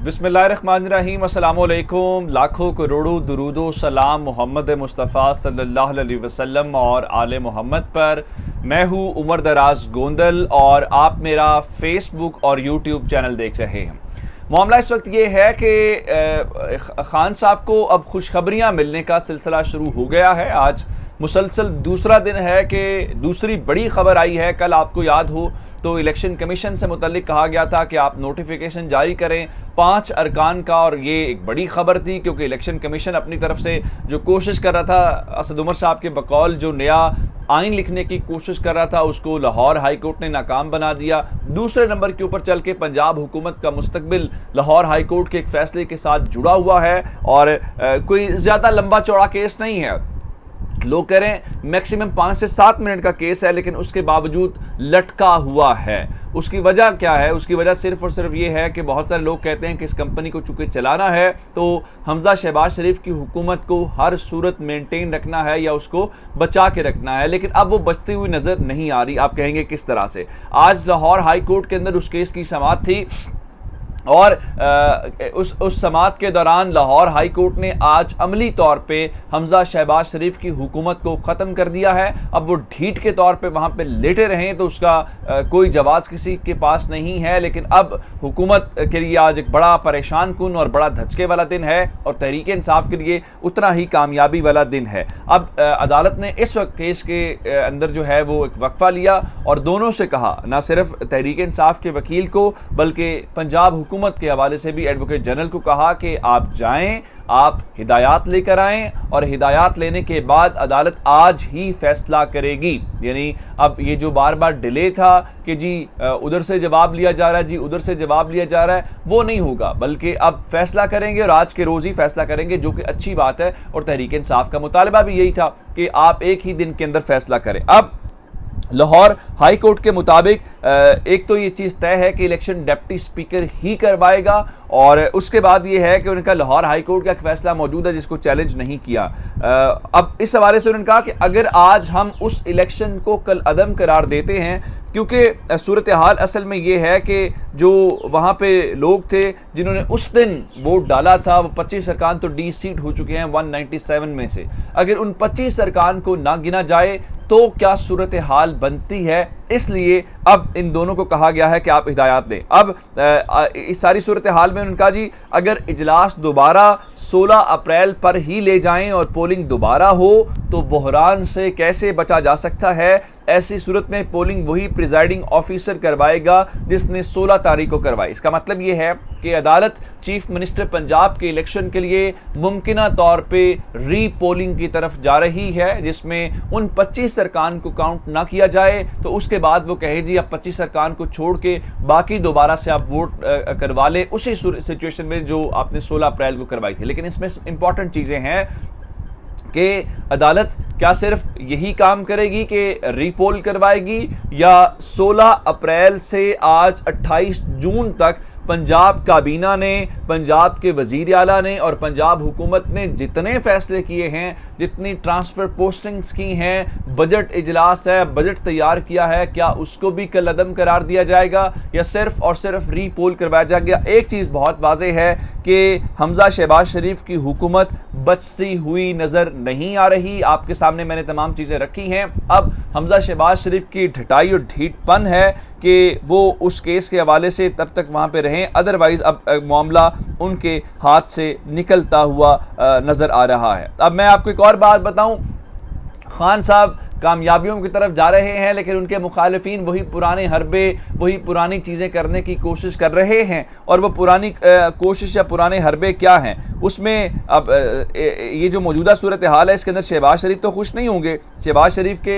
बिस्मिल्लाहिर्रहमानिर्रहीम, अस्सलामुअलैकुम। लाखों करोड़ों दुरूदो सलाम मोहम्मद मुस्तफ़ा सल्लल्लाहु अलैहि वसल्लम और आले मोहम्मद पर। मैं हूँ उमर दराज गोंदल और आप मेरा फेसबुक और यूट्यूब चैनल देख रहे हैं। मामला इस वक्त ये है कि खान साहब को अब खुशखबरियाँ मिलने का सिलसिला शुरू हो गया है। आज मुसलसल दूसरा दिन है कि दूसरी बड़ी खबर आई है। कल आपको याद हो तो इलेक्शन कमीशन से मुतल्लिक कहा गया था कि आप नोटिफिकेशन जारी करें 5 अरकान का, और ये एक बड़ी खबर थी क्योंकि इलेक्शन कमीशन अपनी तरफ से जो कोशिश कर रहा था, असद उमर साहब के बकौल जो नया आइन लिखने की कोशिश कर रहा था, उसको लाहौर हाई कोर्ट ने नाकाम बना दिया। दूसरे नंबर के ऊपर चल के पंजाब हुकूमत का मुस्तकबिल लाहौर हाई कोर्ट के एक फैसले के साथ जुड़ा हुआ है और कोई ज़्यादा लंबा चौड़ा केस नहीं है। लोग कह रहे हैं मैक्सिमम 5 से 7 मिनट का केस है, लेकिन उसके बावजूद लटका हुआ है। उसकी वजह क्या है? उसकी वजह सिर्फ और सिर्फ ये है कि बहुत सारे लोग कहते हैं कि इस कंपनी को चूंकि चलाना है तो हमजा शहबाज शरीफ की हुकूमत को हर सूरत मेंटेन रखना है या उसको बचा के रखना है, लेकिन अब वो बचती हुई नज़र नहीं आ रही। आप कहेंगे किस तरह से? आज लाहौर हाई कोर्ट के अंदर उस केस की समाअत थी और उस समाअत के दौरान लाहौर हाई कोर्ट ने आज अमली तौर पे हमजा शहबाज शरीफ की हुकूमत को ख़त्म कर दिया है। अब वो ढीठ के तौर पे वहाँ पे लेटे रहें तो उसका कोई जवाब किसी के पास नहीं है, लेकिन अब हुकूमत के लिए आज एक बड़ा परेशान कुन और बड़ा धचके वाला दिन है और तहरीक इंसाफ के लिए उतना ही कामयाबी वाला दिन है। अब अदालत ने इस वक्त केस के अंदर जो है वो एक वक्फा लिया और दोनों से कहा, ना सिर्फ तहरीक इंसाफ के वकील को बल्कि पंजाब हुकूमत के हवाले से भी एडवोकेट जनरल को कहा कि आप जाएं, आप हिदायत लेकर आएं और हिदायत लेने के बाद अदालत आज ही फैसला करेगी। यानी अब ये जो बार बार डिले था कि जी उधर से जवाब लिया जा रहा है, जी उधर से जवाब लिया जा रहा है, वो नहीं होगा, बल्कि अब फैसला करेंगे और आज के रोज़ ही फैसला करेंगे, जो कि अच्छी बात है। और तहरीक इंसाफ का मुतालबा भी यही था कि आप एक ही दिन के अंदर फैसला करें। अब लाहौर हाई कोर्ट के मुताबिक एक तो ये चीज़ तय है कि इलेक्शन डिप्टी स्पीकर ही करवाएगा और उसके बाद ये है कि उनका लाहौर हाई कोर्ट का एक फैसला मौजूद है जिसको चैलेंज नहीं किया। अब इस हवाले से उन्होंने कहा कि अगर आज हम उस इलेक्शन को कल अदम करार देते हैं, क्योंकि सूरत हाल असल में ये है कि जो वहाँ पे लोग थे जिन्होंने उस दिन वोट डाला था वो 25 अरकान तो डी सीट हो चुके हैं 197 में से। अगर उन 25 अरकान को ना गिना जाए तो क्या सूरत हाल बनती है, इसलिए अब इन दोनों को कहा गया है कि आप हिदायत दें। अब इस सारी सूरत हाल में उनका जी अगर इजलास दोबारा 16 अप्रैल पर ही ले जाएं और पोलिंग दोबारा हो तो बहरान से कैसे बचा जा सकता है? ऐसी सूरत में पोलिंग वही प्रिजाइडिंग ऑफिसर करवाएगा जिसने 16 तारीख को करवाई। इसका मतलब यह है कि अदालत चीफ मिनिस्टर पंजाब के इलेक्शन के लिए मुमकिना तौर पे री पोलिंग की तरफ जा रही है, जिसमें उन 25 अरकान को काउंट ना किया जाए तो उसके बाद वो कहे जी अब 25 अरकान को छोड़ के बाकी दोबारा से आप वोट करवा लें उसी सिचुएशन में जो आपने 16 अप्रैल को करवाई थी। लेकिन इसमें इंपॉर्टेंट चीज़ें हैं कि अदालत क्या सिर्फ यही काम करेगी कि रीपोल करवाएगी या 16 अप्रैल से आज 28 जून तक पंजाब काबीना ने, पंजाब के वज़ीर आला ने और पंजाब हुकूमत ने जितने फैसले किए हैं, जितनी ट्रांसफ़र पोस्टिंग्स की हैं, बजट इजलास है, बजट तैयार किया है, क्या उसको भी कल अदम करार दिया जाएगा या सिर्फ और सिर्फ रीपोल करवाया जाएगा? एक चीज़ बहुत वाज़ेह है कि हमजा शहबाज शरीफ की हुकूमत बचती हुई नज़र नहीं आ रही। आपके सामने मैंने तमाम चीज़ें रखी हैं। अब हमजा शहबाज शरीफ की ढिठाई और ढीठपन है कि वो उस केस के हवाले से तब तक वहाँ पे रहें, अदरवाइज़ अब मामला उनके हाथ से निकलता हुआ नज़र आ रहा है। अब मैं आपको एक और बात बताऊं, खान साहब कामयाबियों की तरफ जा रहे हैं, लेकिन उनके मुखालिफिन वही पुराने हरबे, वही पुरानी चीज़ें करने की कोशिश कर रहे हैं। और वो पुरानी कोशिश या पुराने हरबे क्या हैं? उसमें अब ये जो मौजूदा सूरत हाल है इसके अंदर शहबाज शरीफ तो खुश नहीं होंगे। शहबाज शरीफ के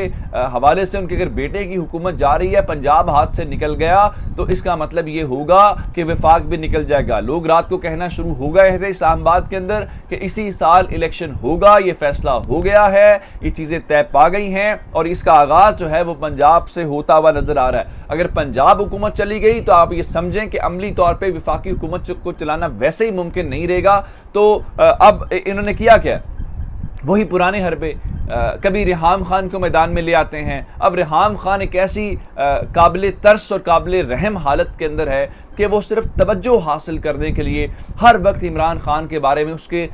हवाले से उनके अगर बेटे की हुकूमत जा रही है, पंजाब हाथ से निकल गया तो इसका मतलब ये होगा कि वफाक भी निकल जाएगा। लोग रात को कहना शुरू हो गए थे इस्लामाबाद के अंदर कि इसी साल इलेक्शन होगा, ये फैसला हो गया है, ये चीज़ें तय पा गई हैं और इसका आगाज़ जो है वो पंजाब से होता हुआ नज़र आ रहा है। अगर पंजाब हुकूमत चली गई तो आप ये समझें कि अमली तौर पे वफाकी हुकूमत को चलाना वैसे ही मुमकिन नहीं रहेगा। तो अब इन्होंने किया क्या? वही पुराने हरबे। कभी रेहाम खान को मैदान में ले आते हैं। अब रेहाम खान एक ऐसी काबिल तरस और काबिल रहम हालत के अंदर है कि वो सिर्फ तवज्जो हासिल करने के लिए हर वक्त इमरान खान के बारे में उसके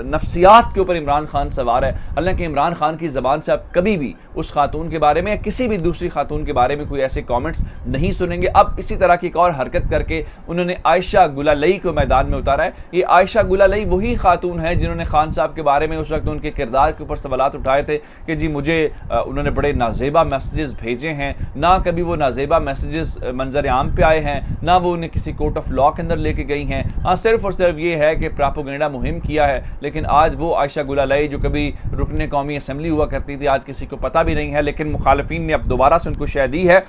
नफ्सियात के ऊपर इमरान खान सवार है। हालांकि इमरान खान की ज़बान से आप कभी भी उस खातून के बारे में या किसी भी दूसरी खातून के बारे में कोई ऐसे कमेंट्स नहीं सुनेंगे। अब इसी तरह की एक और हरकत करके उन्होंने आयशा गुलालई को मैदान में उतारा है। ये आयशा गुलालई वही खातून है जिन्होंने खान साहब के बारे में उस वक्त उनके किरदार के ऊपर सवालात उठाए थे कि जी मुझे उन्होंने बड़े नाजेबा मैसेजेस भेजे हैं, ना कभी वो नाजेबा मैसेजेस मंजर आम पे आए हैं, ना वो उन्हें किसी कोर्ट ऑफ लॉ के अंदर लेके गई हैं। हाँ, सिर्फ और सिर्फ ये है कि प्रोपेगेंडा मुहिम किया है। लेकिन आज वो आयशा गुलालई जो कभी रुकने कौमी असम्बली हुआ करती थी, आज किसी को पता भी नहीं है, लेकिन मुखालिफिन ने अब दोबारा से उनको शह दी है।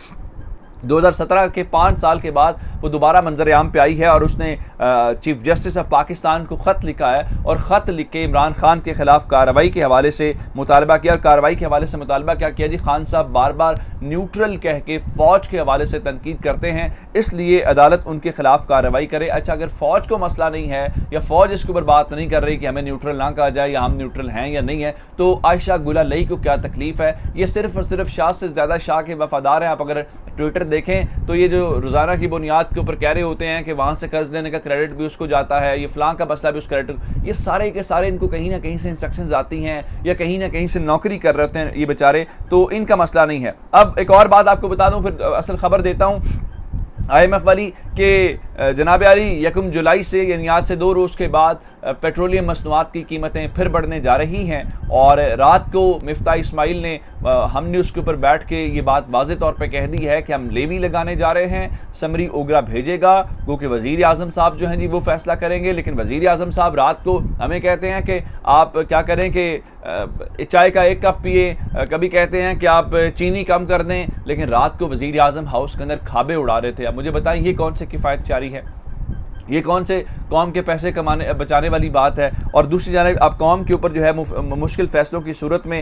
2017 के 5 साल के बाद वो दोबारा मंजर आम पे आई है और उसने चीफ जस्टिस ऑफ पाकिस्तान को ख़त लिखा है और ख़त लिख के इमरान खान के ख़िलाफ़ कार्रवाई के हवाले से मुतालबा किया। और कार्रवाई के हवाले से मुतालबा क्या किया जी, खान साहब बार बार न्यूट्रल कह के फ़ौज के हवाले से तनकीद करते हैं, इसलिए अदालत उनके ख़िलाफ़ कार्रवाई करे। अच्छा, अगर फ़ौज को मसला नहीं है या फ़ौज इसके ऊपर बात नहीं कर रही कि हमें न्यूट्रल ना कहा जाए या हम न्यूट्रल हैं या नहीं है, तो आयशा गुलालई को क्या तकलीफ़ है? ये सिर्फ और सिर्फ शाह से ज़्यादा शाह के वफ़ादार हैं। आप अगर ट्विटर देखें तो ये जो रोज़ाना की बुनियाद के ऊपर कह रहे होते हैं कि वहाँ से कर्ज लेने का क्रेडिट भी उसको जाता है, ये फ़लाँ का मसला भी उस क्रेडिट, ये सारे के सारे इनको कहीं ना कहीं से इंस्ट्रक्शंस आती हैं या कहीं ना कहीं से नौकरी कर रहे होते हैं ये बेचारे, तो इनका मसला नहीं है। अब एक और बात आपको बता दूँ, फिर असल खबर देता हूँ IMF वाली के जनाब आली 1 जुलाई से यानी आज से 2 रोज़ के बाद पेट्रोलियम मसनूआत की कीमतें फिर बढ़ने जा रही हैं। और रात को मिफ्ता इस्माइल ने हम न्यूज़ के ऊपर बैठ के ये बात वाज़े तौर पे कह दी है कि हम लेवी लगाने जा रहे हैं, समरी ओगरा भेजेगा, क्योंकि वज़ीर आज़म साहब जो हैं जी वो फैसला करेंगे। लेकिन वज़ीर आज़म साहब रात को हमें कहते हैं कि आप क्या करें कि चाय का 1 कप पिए, कभी कहते हैं कि आप चीनी कम कर दें, लेकिन रात को वज़ीर आज़म हाउस के अंदर खाबे उड़ा रहे थे। अब मुझे बताएं ये कौन से किफ़ायतचारी है, ये कौन से कौम के पैसे कमाने बचाने वाली बात है? और दूसरी जानिब आप कौम के ऊपर जो है मुश्किल फ़ैसलों की सूरत में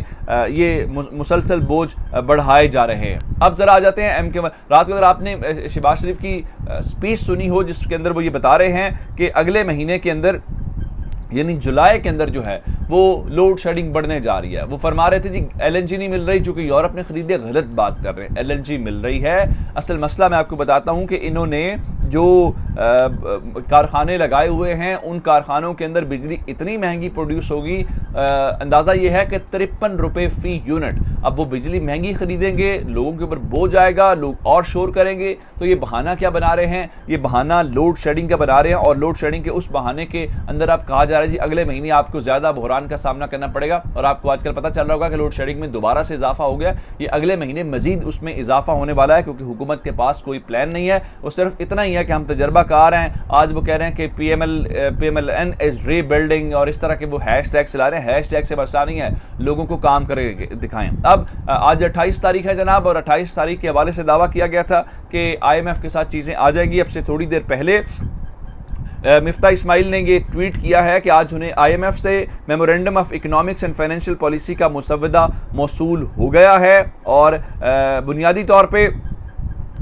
ये मुसलसल बोझ बढ़ाए जा रहे हैं। अब ज़रा आ जाते हैं MK रात को अगर आपने शहबाज शरीफ की स्पीच सुनी हो जिसके अंदर वो ये बता रहे हैं कि अगले महीने के अंदर यानी जुलाई के अंदर जो है वो लोड शेडिंग बढ़ने जा रही है। वो फरमा रहे थे जी LNG नहीं मिल रही चूँकि यूरोप ने खरीदे, गलत बात कर रहे हैं, LNG मिल रही है। असल मसला मैं आपको बताता हूँ कि इन्होंने जो कारखाने लगाए हुए हैं उन कारखानों के अंदर बिजली इतनी महंगी प्रोड्यूस होगी, अंदाज़ा ये है कि 53 रुपये फ़ी यूनिट। अब वो बिजली महंगी खरीदेंगे, लोगों के ऊपर बोझ आएगा, लोग और शोर करेंगे। तो ये बहाना क्या बना रहे हैं? ये बहाना लोड शेडिंग का बना रहे हैं और लोड शेडिंग के उस बहाने के अंदर आप कहा जा रहा है जी अगले महीने आपको ज़्यादा बहरान का सामना करना पड़ेगा। और आपको आजकल पता चल रहा होगा कि लोड शेडिंग में दोबारा से इजाफा हो गया, ये अगले महीने मजीद उसमें इजाफा होने वाला है, क्योंकि हुकूमत के पास कोई प्लान नहीं है। वो सिर्फ इतना ही है कि हम तजर्बाकार हैं। आज वो कह रहे हैं कि PMLN इज रीबिल्डिंग और इस तरह के वो हैशटैग चला रहे हैं। हैशटैग से बसा नहीं है, लोगों को काम करके दिखाएं। अब आज 28 तारीख है जनाब, और 28 तारीख के हवाले से दावा किया गया था कि IMF के साथ चीज़ें आ जाएंगी। अब से थोड़ी देर पहले मिफ्ता इस्माइल ने ये ट्वीट किया है कि आज उन्हें IMF से memorandum of economics and financial policy का मुसव्वदा मौसूल हो गया है। और बुनियादी तौर पे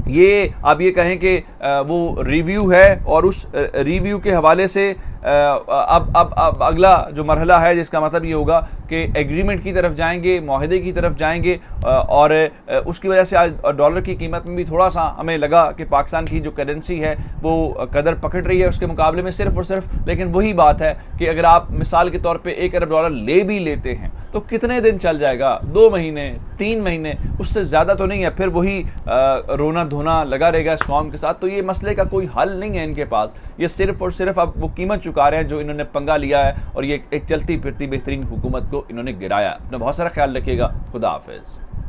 ये आप ये कहें कि वो रिव्यू है और उस रिव्यू के हवाले से अब अगला जो मरहला है जिसका मतलब ये होगा कि एग्रीमेंट की तरफ जाएंगे, मुआहदे की तरफ जाएंगे। और उसकी वजह से आज डॉलर की कीमत में भी थोड़ा सा हमें लगा कि पाकिस्तान की जो करेंसी है वो कदर पकड़ रही है उसके मुकाबले में सिर्फ और सिर्फ। लेकिन वही बात है कि अगर आप मिसाल के तौर पे 1 अरब डॉलर ले भी लेते हैं तो कितने दिन चल जाएगा? 2 महीने, 3 महीने, उससे ज़्यादा तो नहीं है। फिर वही रोना धोना लगा रहेगा इस कौम के साथ। तो ये मसले का कोई हल नहीं है इनके पास। ये सिर्फ और सिर्फ अब वो कीमत चुका रहे हैं जो इन्होंने पंगा लिया है और ये एक चलती फिरती बेहतरीन हुकूमत को इन्होंने गिराया। अपना बहुत सारा ख्याल रखिएगा। खुदा हाफिज़।